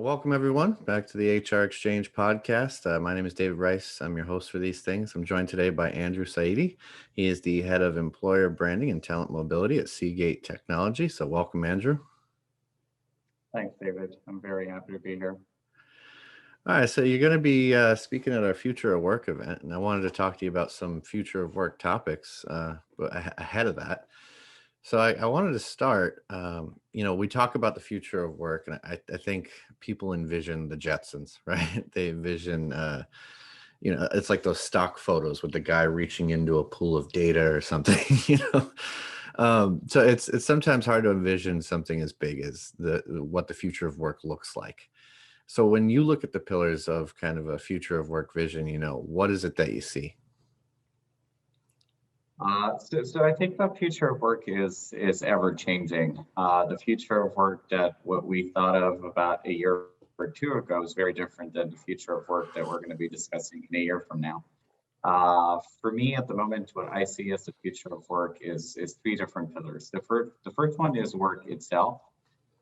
Welcome everyone back to the HR Exchange podcast. My name is David Rice. I'm your host for these things. I'm joined today by Andrew Saidy. He is the head of employer branding and talent mobility at Seagate Technology. So welcome, Andrew. Thanks, David. I'm very happy to be here. All right, so you're going to be speaking at our Future of Work event, and I wanted to talk to you about some Future of Work topics but ahead of that. So I wanted to start, we talk about the future of work, and I think people envision the Jetsons, right? They envision, it's like those stock photos with the guy reaching into a pool of data or something, So it's sometimes hard to envision something as big as what the future of work looks like. So when you look at the pillars of kind of a future of work vision, what is it that you see? So I think the future of work is ever changing. The future of work that what we thought of about a year or two ago is very different than the future of work that we're going to be discussing in a year from now. For me, at the moment, what I see as the future of work is three different pillars. The first one is work itself,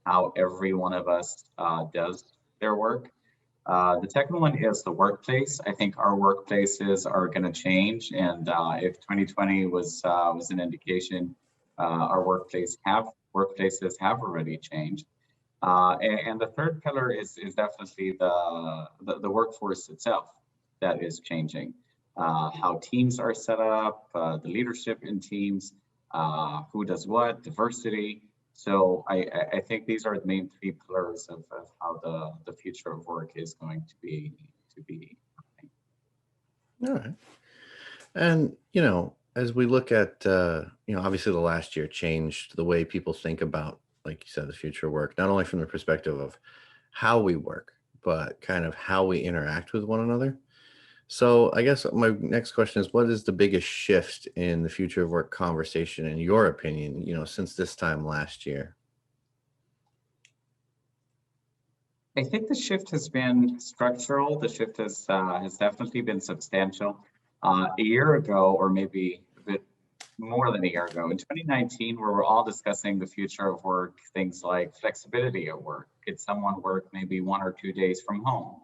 how every one of us does their work. The second one is the workplace. I think our workplaces are going to change, and if 2020 was an indication, our workplaces have already changed. And the third pillar is definitely the workforce itself that is changing. How teams are set up, the leadership in teams, who does what, diversity. So I think these are the main three pillars of how the future of work is going to be. All right. And, as we look at, obviously the last year changed the way people think about, like you said, the future of work, not only from the perspective of how we work, but kind of how we interact with one another. So I guess my next question is, what is the biggest shift in the future of work conversation, in your opinion, since this time last year? I think the shift has been structural. The shift has definitely been substantial. A year ago, or maybe a bit more than a year ago, in 2019, where we're all discussing the future of work, things like flexibility at work. Could someone work maybe 1 or 2 days from home?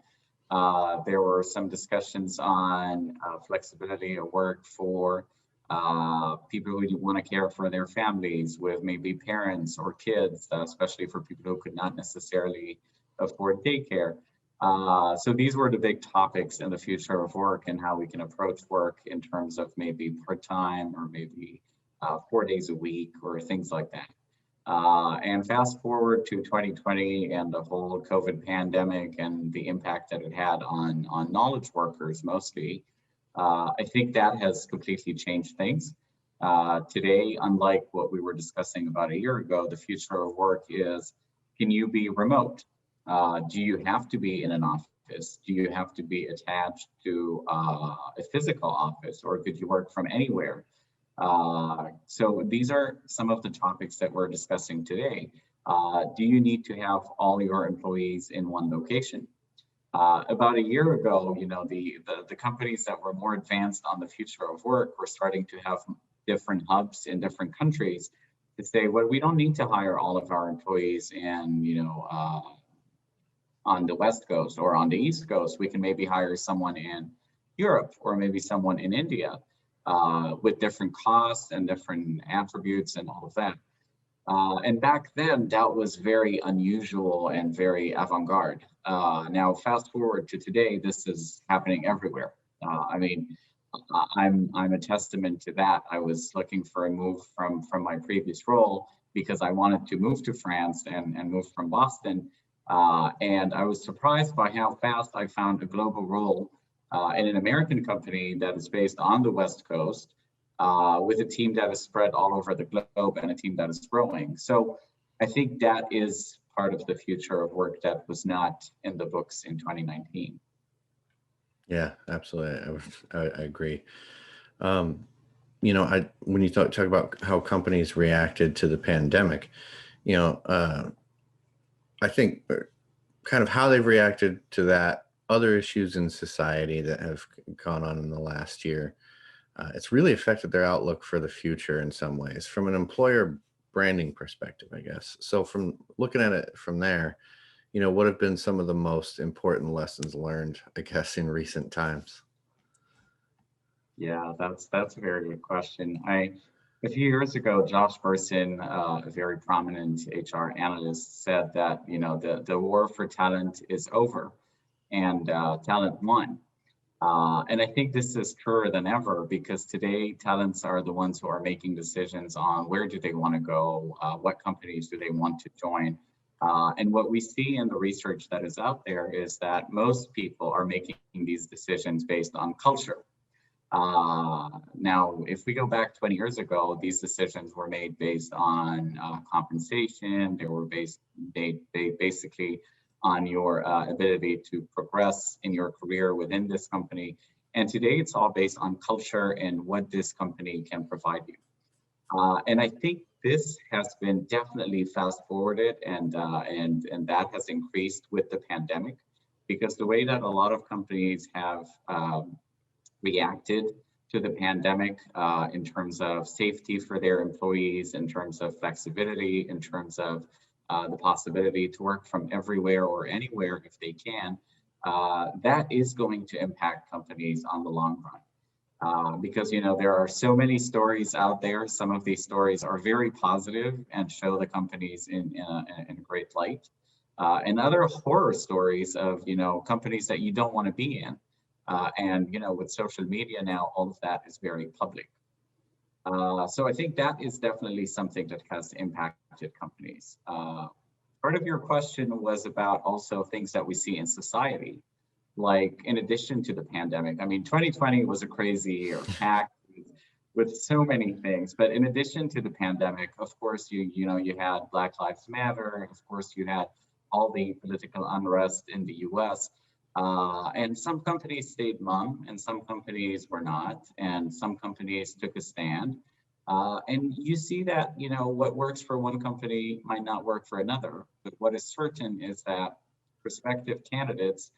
There were some discussions on flexibility at work for people who want to care for their families with maybe parents or kids, especially for people who could not necessarily afford daycare. So these were the big topics in the future of work and how we can approach work in terms of maybe part-time or maybe 4 days a week or things like that. And fast forward to 2020 and the whole COVID pandemic and the impact that it had on knowledge workers mostly, I think that has completely changed things. Today, unlike what we were discussing about a year ago, the future of work is, can you be remote? Do you have to be in an office? Do you have to be attached to a physical office, or could you work from anywhere? So these are some of the topics that we're discussing today. Do you need to have all your employees in one location? About a year ago, the companies that were more advanced on the future of work were starting to have different hubs in different countries to say, well, we don't need to hire all of our employees on the West Coast or on the East Coast. We can maybe hire someone in Europe or maybe someone in India with different costs and different attributes and all of that. And back then, that was very unusual and very avant-garde. Now, fast forward to today, this is happening everywhere. I'm a testament to that. I was looking for a move from my previous role because I wanted to move to France and move from Boston. And I was surprised by how fast I found a global role in an American company that is based on the West Coast, with a team that is spread all over the globe and a team that is growing. So I think that is part of the future of work that was not in the books in 2019. Yeah, absolutely. I agree. When you talk about how companies reacted to the pandemic, I think kind of how they've reacted to that, other issues in society that have gone on in the last year, it's really affected their outlook for the future in some ways, from an employer branding perspective, I guess. So from looking at it from there, what have been some of the most important lessons learned, I guess, in recent times? Yeah, that's a very good question. A few years ago, Josh Bersin, a very prominent HR analyst, said that the war for talent is over, and talent won. And I think this is truer than ever because today talents are the ones who are making decisions on where do they want to go, what companies do they want to join. And what we see in the research that is out there is that most people are making these decisions based on culture. Now, if we go back 20 years ago, these decisions were made based on compensation. They were basically on your ability to progress in your career within this company. And today it's all based on culture and what this company can provide you. And I think this has been definitely fast forwarded and that has increased with the pandemic because the way that a lot of companies have reacted to the pandemic in terms of safety for their employees, in terms of flexibility, in terms of the possibility to work from everywhere or anywhere if they can, that is going to impact companies on the long run. Because there are so many stories out there. Some of these stories are very positive and show the companies in a great light, and other horror stories of companies that you don't want to be in. And with social media now, all of that is very public. So I think that is definitely something that has impacted companies. Part of your question was about also things that we see in society, like in addition to the pandemic. I mean, 2020 was a crazy year, packed with so many things. But in addition to the pandemic, of course, you had Black Lives Matter. Of course, you had all the political unrest in the U.S. And some companies stayed mum and some companies were not. And some companies took a stand. And you see that, what works for one company might not work for another. But what is certain is that prospective candidates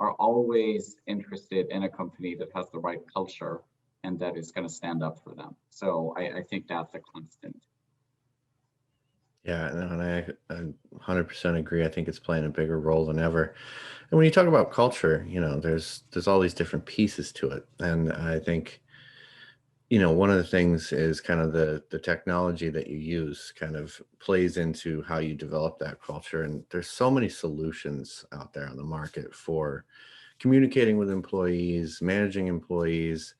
are always interested in a company that has the right culture and that is going to stand up for them. So I think that's a constant. Yeah, no, and I 100% agree. I think it's playing a bigger role than ever. And when you talk about culture, there's all these different pieces to it. And I think, one of the things is kind of the technology that you use kind of plays into how you develop that culture. And there's so many solutions out there on the market for communicating with employees, managing employees,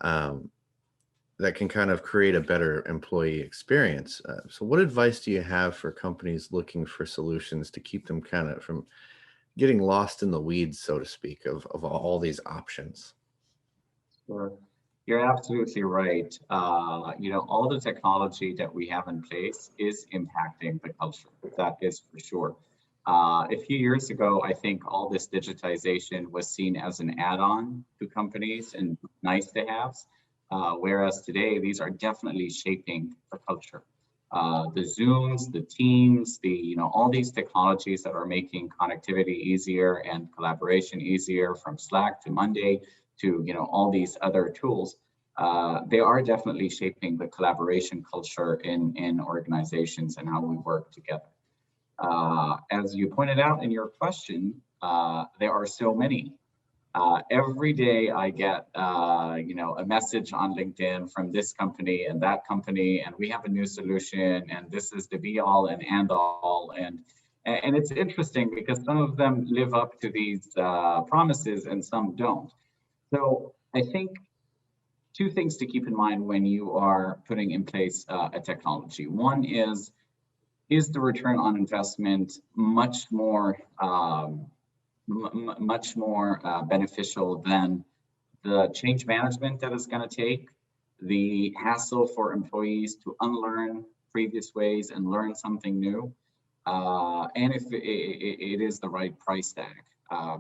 um, that can kind of create a better employee experience. So what advice do you have for companies looking for solutions to keep them kind of from getting lost in the weeds, so to speak, of all these options? Sure. You're absolutely right. All the technology that we have in place is impacting the culture. That is for sure. A few years ago, I think all this digitization was seen as an add-on to companies and nice to haves, whereas today these are definitely shaping the culture. The Zooms, the Teams, all these technologies that are making connectivity easier and collaboration easier, from Slack to Monday to all these other tools, they are definitely shaping the collaboration culture in organizations and how we work together. As you pointed out in your question, there are so many. Every day I get a message on LinkedIn from this company and that company, and we have a new solution, and this is the be all and end all. And it's interesting because some of them live up to these promises and some don't. So I think two things to keep in mind when you are putting in place a technology. One is the return on investment much more beneficial than the change management that it's going to take, the hassle for employees to unlearn previous ways and learn something new, and if it is the right price tag.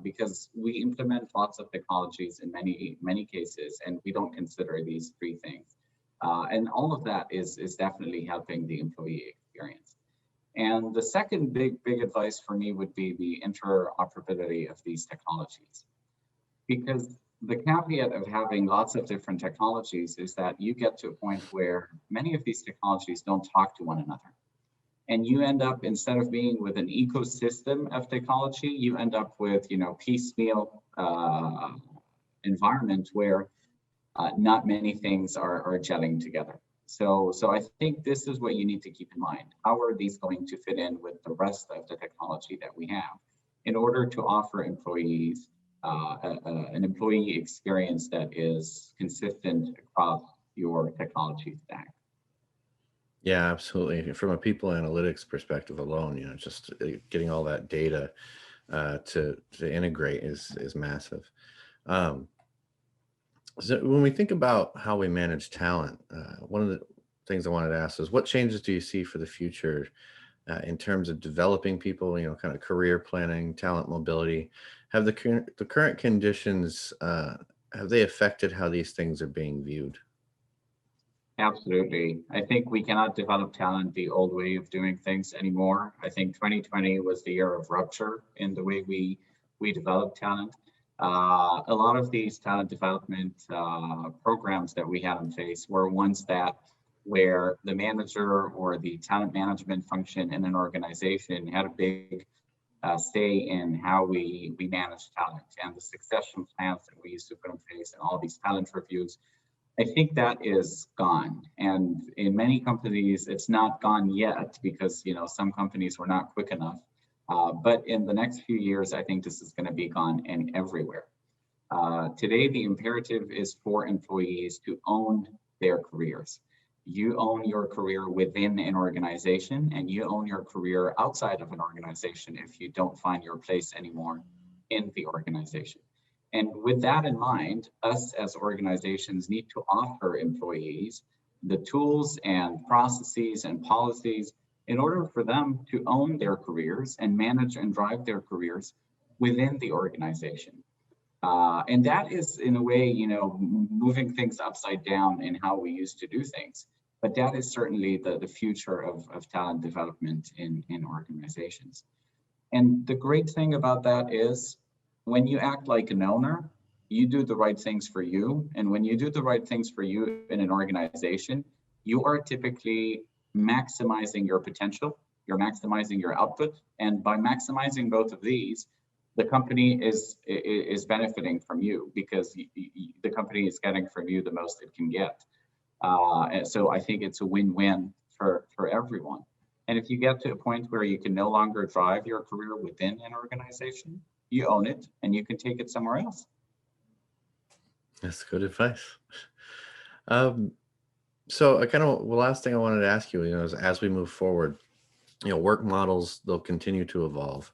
Because we implement lots of technologies in many cases, and we don't consider these three things. And all of that is definitely helping the employee experience. And the second big advice for me would be the interoperability of these technologies. Because the caveat of having lots of different technologies is that you get to a point where many of these technologies don't talk to one another. And you end up, instead of being with an ecosystem of technology, you end up with, piecemeal environment where not many things are gelling together. So I think this is what you need to keep in mind. How are these going to fit in with the rest of the technology that we have in order to offer employees an employee experience that is consistent across your technology stack? Yeah, absolutely. From a people analytics perspective alone, just getting all that data to integrate is massive. Um, so when we think about how we manage talent, one of the things I wanted to ask is what changes do you see for the future in terms of developing people, kind of career planning, talent mobility? Have the current conditions, have they affected how these things are being viewed? Absolutely. I think we cannot develop talent the old way of doing things anymore. I think 2020 was the year of rupture in the way we develop talent. A lot of these talent development programs that we had in place were ones that where the manager or the talent management function in an organization had a big say in how we manage talent and the succession plans that we used to put in place and all these talent reviews. I think that is gone. And in many companies, it's not gone yet because, some companies were not quick enough. But in the next few years, I think this is going to be gone and everywhere. Today, the imperative is for employees to own their careers. You own your career within an organization, and you own your career outside of an organization if you don't find your place anymore in the organization. And with that in mind, us as organizations need to offer employees the tools and processes and policies in order for them to own their careers and manage and drive their careers within the organization. And that is, in a way, moving things upside down in how we used to do things. But that is certainly the future of talent development in organizations. And the great thing about that is when you act like an owner, you do the right things for you. And when you do the right things for you in an organization, you are typically maximizing your potential, you're maximizing your output. And by maximizing both of these, the company is benefiting from you because the company is getting from you the most it can get. And so I think it's a win-win for everyone. And if you get to a point where you can no longer drive your career within an organization, you own it and you can take it somewhere else. That's good advice. Um, so I kind of the last thing I wanted to ask you, is as we move forward, work models they'll continue to evolve.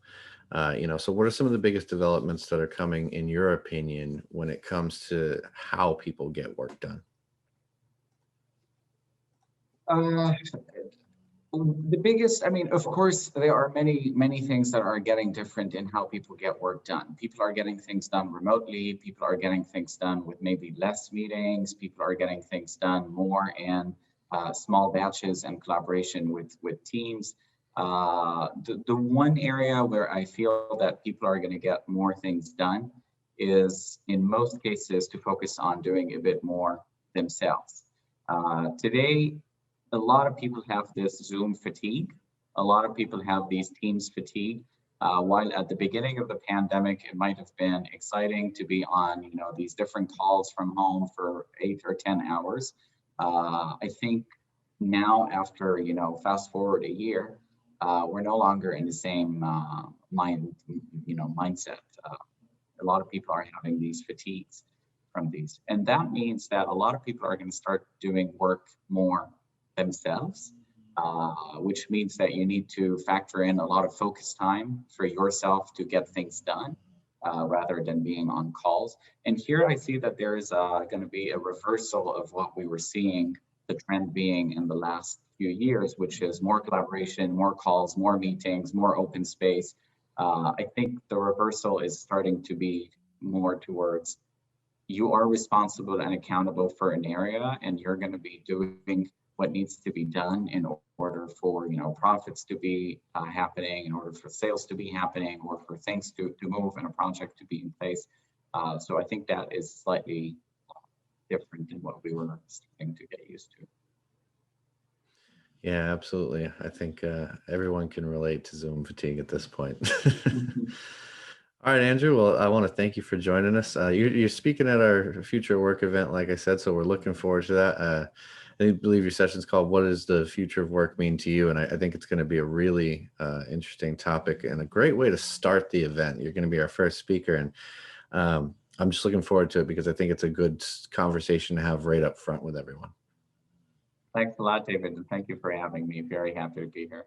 So what are some of the biggest developments that are coming, in your opinion, when it comes to how people get work done? Uh, the biggest, I mean, of course, there are many things that are getting different in how people get work done. People are getting things done remotely. People are getting things done with maybe less meetings. People are getting things done more in small batches and collaboration with teams. The one area where I feel that people are going to get more things done is, in most cases, to focus on doing a bit more themselves. Today, a lot of people have this Zoom fatigue. A lot of people have these Teams fatigue. While at the beginning of the pandemic, it might have been exciting to be on, these different calls from home for 8 or 10 hours. I think now, after fast forward a year, we're no longer in the same mindset. A lot of people are having these fatigues from these, and that means that a lot of people are going to start doing work more themselves, which means that you need to factor in a lot of focus time for yourself to get things done rather than being on calls. And here I see that there is going to be a reversal of what we were seeing the trend being in the last few years, which is more collaboration, more calls, more meetings, more open space. I think the reversal is starting to be more towards you are responsible and accountable for an area, and you're going to be doing what needs to be done in order for profits to be happening, in order for sales to be happening, or for things to move and a project to be in place. So I think that is slightly different than what we were starting to get used to. Yeah, absolutely. I think everyone can relate to Zoom fatigue at this point. Mhm. All right, Andrew. Well, I want to thank you for joining us. You're speaking at our future work event, like I said, so we're looking forward to that. I believe your session's called "What Does the Future of Work Mean to You?" And I think it's going to be a really interesting topic and a great way to start the event. You're going to be our first speaker, and I'm just looking forward to it because I think it's a good conversation to have right up front with everyone. Thanks a lot, David, and thank you for having me. Very happy to be here.